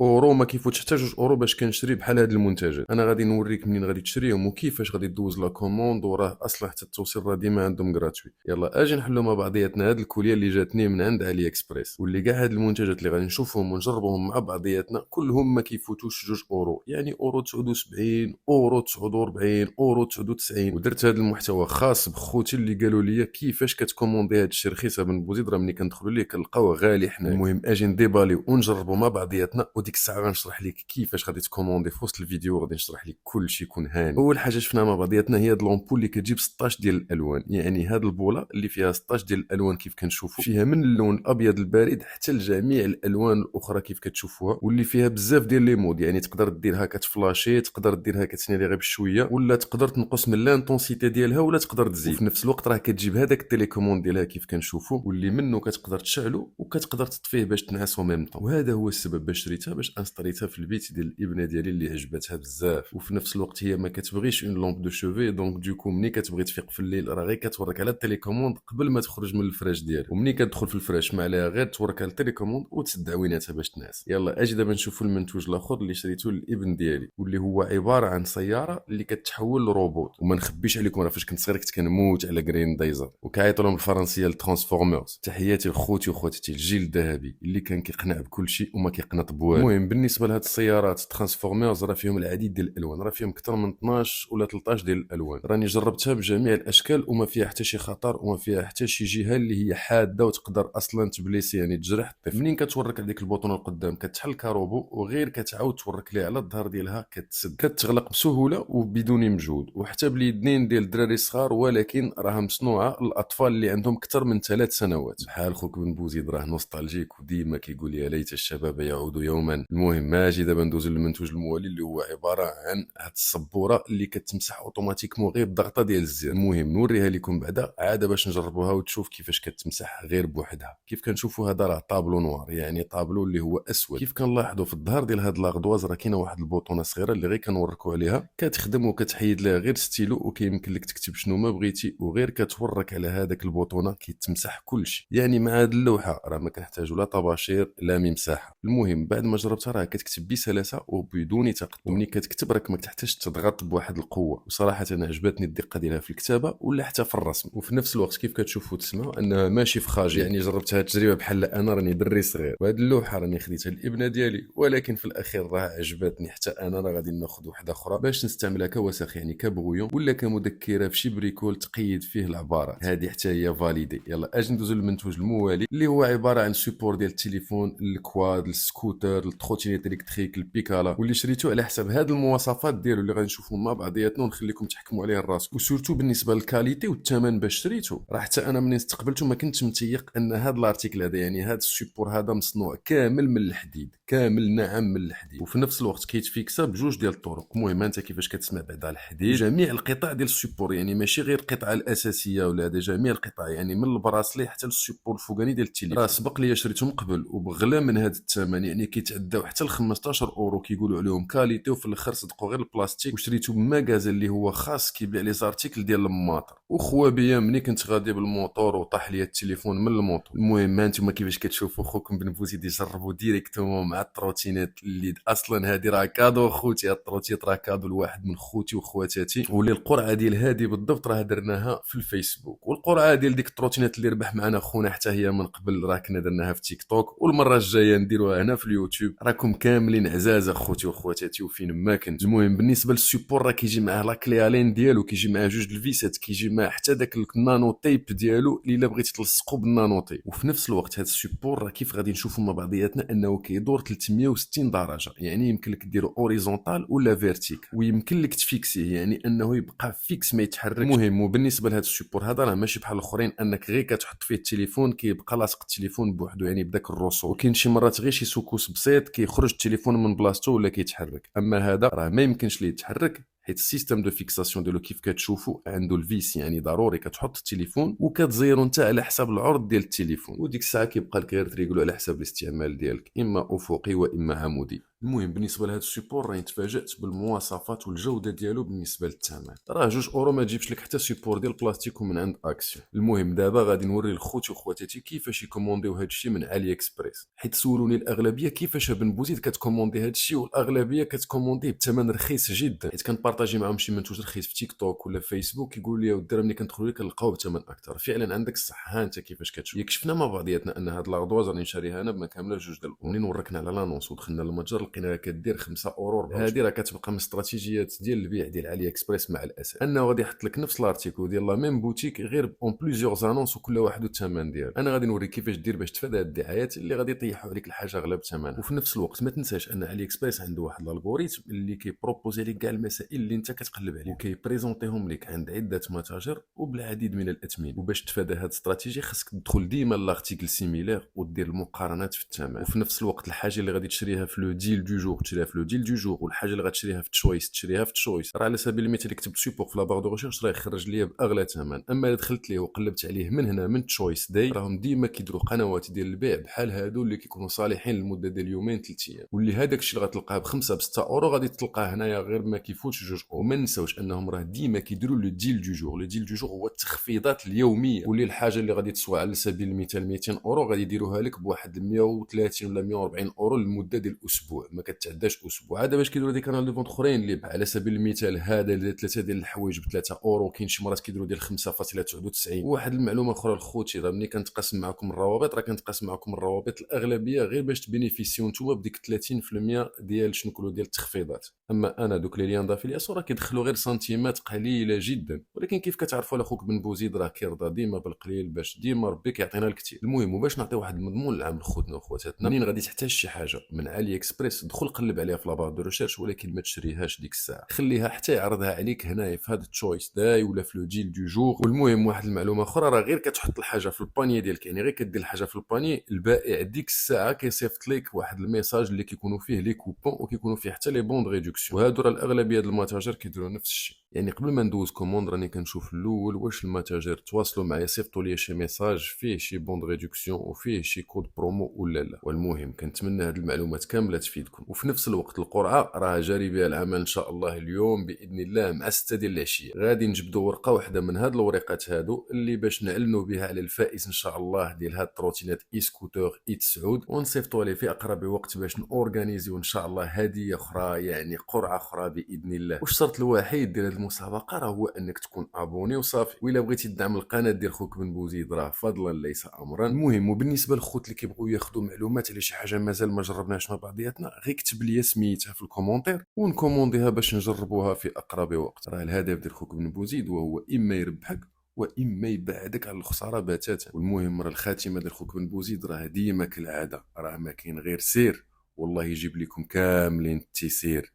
اورو ما كيفوتش حتى 2 اورو باش كنشري بحال هاد المنتجات. انا غادي نوريك منين غادي تشريهم وكيفاش غادي دوز لا كوموند، وراه اصلا حتى التوصيل راه ديما عندهم غراتوي. يلا اجي نحلو مع بعضياتنا هاد الكوليه اللي جاتني من عند علي اكسبريس، واللي كاع هاد المنتجات اللي غادي نشوفهم ونجربوهم مع بعضياتنا كلهم ما كيفوتوش 2 اورو، يعني اورو 79، اورو 49، اورو 99. ودرت هاد المحتوى خاص بخوتي اللي قالوا لي كيفاش كتكوموندي هاد الشيء رخيصه من بوزيد، راه ملي كندخلوا ليه كنلقاوه غالي حنا. المهم اجي نديبالي ونجربوا مع بعضياتنا، وديك الساعه غنشرح لك كيفاش غادي تكوموندي في وسط الفيديو، غادي نشرح لك كل شيء يكون هاني. اول حاجه شفناها مع بعضياتنا هي هاد لومبول اللي كتجيب 16 ديال الالوان، يعني هاد البوله اللي فيها 16 ديال الالوان كيف كنشوفوا، فيها من اللون الابيض البارد حتى لجميع الالوان الاخرى كيف كتشوفوها، واللي فيها بزاف ديال لي مود، يعني تقدر ديرها كتفلاشي، تقدر ديرها كتنيري غير بشويه، ولا تقدر تنقص من لانتونسيتي ديالها، ولا تقدر تزيد. وفي نفس الوقت راه كتجيب هذاك التليكوموند ديالها كيف كنشوفوا، واللي منه كتقدر تشعلو وكتقدر تطفيه باش تنعس ميم طون. وهذا هو السبب باش شريتها، باش انستريتها في البيت ديال الابنه ديالي اللي عجبتها بزاف. وفي نفس الوقت هي ما كتبغيش اون لومب دو شوفي، دونك دوكو ملي كتبغي تفيق في الليل راه غير كتورك على التليكوموند قبل ما تخرج من الفراش ديالها، ومني كتدخل في الفراش ما عليها غير تورك على التليكوموند وتسد عويناتها باش تنعس. يلا اجي دابا نشوفوا المنتوج الاخر اللي شريته للابن ديالي، واللي هو عباره عن سياره اللي كتحول لروبوت. وما نخبيش عليكم راه فاش كنت صغير كنت كنموت على جرين دايزر، وكيعيطوا لهم بالفرنسيه الترانسفورمرز. تحياتي لخوتي وخواتاتي الجيل الذهبي اللي كان كيقنع بكل شيء وما كيقنط بوالو. المهم بالنسبه لهاد السيارات ترانسفورمرز راه فيهم العديد ديال الالوان، راه فيهم اكثر من 12 ولا 13 ديال الالوان. راني جربتها بجميع الاشكال وما فيها حتى شي خطر وما فيها حتى شي جهه اللي هي حاده وتقدر اصلا تبليسي، يعني تجرح الطفل. منين كتورك على ديك البوطونه القدام كتحل كروبو، وغير كتعاود تورك ليه على الظهر ديالها كتسد، كتغلق بسهوله وبدون مجهود، وحتى باليدين ديال الدراري الصغار، ولكن راها مصنوعه للاطفال اللي عندهم اكثر من 3 سنوات. بحال خوك بن بوزيد راه نوستالجيك وديما كيقول يا ليت الشباب يعود يوما. المهم ماجي دابا ندوزو للمنتوج الموالي اللي هو عباره عن هاد السبوره اللي كتمسح اوتوماتيكمون غير بضغطه ديال الزر. المهم نوريها لكم بعدا عاده باش نجربوها وتشوف كيفاش كتمسح غير بوحدها. كيف كنشوفوا هذا راه طابلو نوار، يعني طابلو اللي هو اسود. كيف كنلاحظوا في الظهر ديال هاد لاغدواز راه كاينه واحد البوطونه صغيره اللي غير كنوركوا عليها كتخدم، وكتحيد لها غير ستيلو، وكيمكن لك تكتب شنو ما بغيتي، وغير كتورك على هذاك البوطونه كيتمسح كلشي. يعني مع هاد اللوحه راه ما كنحتاجوا لا طباشير لا ممساحه. المهم بعد ما جربتها راه كتكتب بسلاسه وبدون تقطع، ومني كتكتب راك ما كتحتاج تضغط بواحد القوه. وصراحه انا عجبتني الدقه ديالها في الكتابه ولا حتى في الرسم. وفي نفس الوقت كيف كتشوفوا تسمعوا انها ماشي فخاجي، يعني جربتها التجربه بحال انا راني دري صغير، وهاد اللوحه راني خديتها للابنه ديالي، ولكن في الاخير راه عجبتني حتى انا. راه غادي ناخذ واحده اخرى باش نستعملها كوسخ، يعني كبغيون ولا كمذكره في شي بريكول تقيد فيه العبارات. هذه حتى هي فاليدي. يلا اجي ندوزو للمنتوج الموالي اللي هو عباره عن سيبور ديال التليفون، الكواد، السكوتر، التروتينيت الكتريك، البيكالا، واللي شريته على حسب هاد المواصفات ديالو اللي غادي نشوفوا مع بعضياتنا ونخليكم تحكموا عليه راسكم. وسورتو بالنسبه للكاليتي والثمن باش شريته، راه حتى انا منين استقبلته ما كنتش متيق ان هاد الارتيكل هذا، يعني هاد السيبور هذا مصنوع كامل من الحديد، كامل ناعم من الحديد، وفي نفس الوقت كيتفيكسا بجوج ديال الطرق. المهم انت كيفاش كتسمع بعد على الحديد، جميع القطع ديال السيبور، يعني ماشي غير القطعه الاساسيه ولا هذا، جميع القطع، يعني من البراسلي حتى للسيبور الفوقاني ديال التليفون. راه سبق لي شريتهم قبل وبغلا من هذا الثمن، يعني كيتعداو حتى ل 15 اورو، كيقولوا عليهم كاليتي، وفي الاخر صدقوا غير البلاستيك. وشريته بمغازه اللي هو خاص كيبيع لي زارتيكل ديال الماطر. وخوا بيا ملي كنت غادي بالموطور وطاح لي التليفون من الموطور. المهم هانتوما كيفاش كتشوفوا خوكم بن بوزيد يجربوا ديريكتومون مع التروتينات اللي اصلا هذه راه كادو خوتي. التروتينات راه كادو لواحد من خوتي وخواتاتي، واللي القرعه ديال هذه بالضبط راه درناها في الفيسبوك، والقرعه ديال ديك التروتينات اللي ربح معنا خونا حتى هي من قبل راه كنا درناها في تيك توك، والمره الجايه نديروها هنا في اليوتيوب. راكم كاملين عزاز اخوتي وخواتاتي وفين ما كنت. المهم بالنسبه للسيبور راه كيجي معاه لا كليالين ديالو، كيجي معاه جوج الفيسات، كيجي معاه حتى داك النانو تيب ديالو اللي بغيتي تلصقو بالنانو تيب. وفي نفس الوقت هذا السيبور راه كيف غادي نشوفوا مع بعضياتنا انه كيدور 360 درجه، يعني يمكن لك ديرو اوريزونتال ولا فيرتيك، ويمكن لك تفيكسيه يعني انه يبقى فيكس ما يتحركش. المهم وبالنسبه لهذا السيبور هذا راه ماشي بحال الاخرين انك غير كتحط فيه التليفون كيبقى لاصق التليفون بوحدو، يعني بداك الرسوم. وكاين شي مرات غير شي سكوس بسيط كيخرج التليفون من بلاصتو ولا كيتحرك، اما هذا راه ما يمكنش ليه يتحرك حيت السيستم دو فيكساسيون ديالو كيف كتشوفوا عنده الفيس، يعني ضروري كتحط التليفون وكتزيرو انت على حساب العرض ديال التليفون، وديك الساعه كيبقى لك غير تريغلو على حساب الاستعمال ديالك، اما افقي واما عمودي. المهم بالنسبه لهذا السيبور راني تفاجات بالمواصفات والجوده ديالو بالنسبه للثمن. راه 2 ما تجيبش لك حتى سيبور ديال البلاستيك ومن عند اكسيون. المهم دابا غادي نوري لخوتي وخواتاتي كيفاش يكومونديو هذا الشيء من علي اكسبريس، حيت سولوني الاغلبيه كيفاش بن بوزيد كتكوموندي هذا الشيء، والاغلبيه كتكومونديه بثمن رخيص جدا، حيت كنبارطاجي معاهم شي منتوج رخيص في تيك توك ولا فيسبوك يقول لي ودي ملي كندخلوا لك كنلقاو بثمن اكثر. فعلا عندك الصح، ها انت كيفاش كتشوف. يكشفنا مع بعضياتنا ان هاد لاردواز راني نشريها انا بما كامله 2 ومنين وركنا على لانونس ودخلنا للمتجر لقيناها كدير 5 اورو. هذه راه كتبقى من الاستراتيجيات ديال البيع ديال علي اكسبريس مع الاسف، انه غادي يحط لك نفس الارتيكل ديال لا ميم بوتيك غير اون بليزيور انونس وكل واحد والثمن ديالو. انا غادي نوريك كيفاش دير باش تفادى هاد الدعايات اللي غادي يطيحوا عليك الحاجه اغلى بثمنها. وفي نفس الوقت ما تنساش ان علي اكسبريس عنده واحد الالغوريثم اللي كيبروبوزي لك كاع المسائل اللي انت كتقلب عليهم وكيبريزونتيهم لك عند عده متاجر وبالعديد من الاثمنه. وباش تفادى هاد الاستراتيجي خاصك تدخل ديما لارتيكل سيميلير ودير المقارنات في الثمن. وفي نفس الوقت الحاجه اللي غادي تشريها في لو ديل دو جور تشريها في لو ديل دو جور، والحاجه اللي غتشريها في تشويس تشريها في تشويس. راه على سبيل المثال كتبت سيبور في لابار دو ريشيرش راه يخرج ليا باغلى ثمن، اما الا دخلت ليه وقلبت عليه من هنا من تشويس داي راهم ديما كيديروا قنوات ديال البيع بحال هادو اللي كيكونوا صالحين للمده ديال يومين 3 ايام، واللي هذاك الشيء اللي غتلقاه ب5 ب6 اورو غادي تلقاه هنايا غير ما كيفوتش 2 اورو. وما نساوش انهم راه ديما كيديروا لو ديل دو جور. لو ديل دو جور هو التخفيضات اليوميه، واللي الحاجه اللي غادي تسوى على سبيل المثال 200 اورو غادي يديروها لك بواحد 130 ولا 140 اورو للمده ديال اسبوع، ما كتعداش اسبوع. هذا باش كيديروا ديك كانال دي فونت اخرين اللي على سبيل المثال هذا اللي 3 ديال الحوايج ب3 اورو، كاين شي مرات كيديروا ديال 5.99. وواحد المعلومه اخرى لخوتي، راه ملي كنتقاسم معكم الروابط راه كنتقاسم معكم الروابط الاغلبيه غير باش تبينيفيسيو نتوما بديك 30% ديال شنو نقولوا ديال التخفيضات. اما انا دوك لي ليان دافيلياسيون راه كيدخلوا غير سنتيمات قليله جدا، ولكن كيف كتعرفوا على خوك بن بوزيد راه كيرضى ديما بالقليل باش ديما ربي كيعطينا الكثير. المهم وباش نعطي واحد المضمون العام لخوتنا وخواتاتنا، منين غادي تحتاج شي حاجه من علي اكسبريس دخل قلب عليها في لابار دو ريشيرش، ولكن ما تشريهاش ديك الساعه، خليها حتى يعرضها عليك هنايا في هذا تشويس داي ولا في لو ديل دو جور. والمهم واحد المعلومه اخرى، راه غير كتحط الحاجه في الباني ديالك، يعني غير كدير الحاجه في الباني البائع ديك الساعه كيصيفط لك واحد الميساج اللي كيكونوا فيه لي كوبون وكيكونوا فيه حتى لي بون ريدكسيون. وهادو راه الاغلبيه ديال المتاجر كيديروا نفس الشيء. يعني قبل ما ندوز كوموند راني كنشوف الاول واش المتاجر تواصلوا معايا صيفطوا لي شي ميساج فيه شي بون ريدكسيون وفيه شي كود برومو ولا لا. والمهم كنتمنى هاد المعلومات كامله تفيدكم. وفي نفس الوقت القرعه راه جاري بها العمل ان شاء الله اليوم باذن الله مع 6 ديال العشيه، غادي نجبدوا ورقه واحده من هاد الورقات هادو اللي باش نعلنوا بها على الفائز ان شاء الله ديال هاد التروتينات اي سكوتر اي 9 ونصيفطوا ليه في اقرب وقت باش نورغانيزيو ان شاء الله هديه اخرى، يعني قرعه اخرى باذن الله. والشرط الوحيد ديال هاد المسابقه راه هو انك تكون ابوني وصافي. وإلا بغيتي تدعم القناه ديال خوك بن بوزيد راه فضلا ليس امرا. المهم وبالنسبه للخوت اللي كيبغيو ياخذوا معلومات على شي حاجه مازال ما جربناش مع بعضياتنا، غير كتب لي سميتها في الكومونتير ونكومونديها باش نجربوها في اقرب وقت. راه الهدف ديال خوك بن بوزيد وهو اما يربحك واما يبعدك على الخساره بتاتا. والمهم راه الخاتمه ديال خوك بن بوزيد راه ديما كالعاده، راه ما كاين غير سير والله يجيب لكم كاملين التيسير.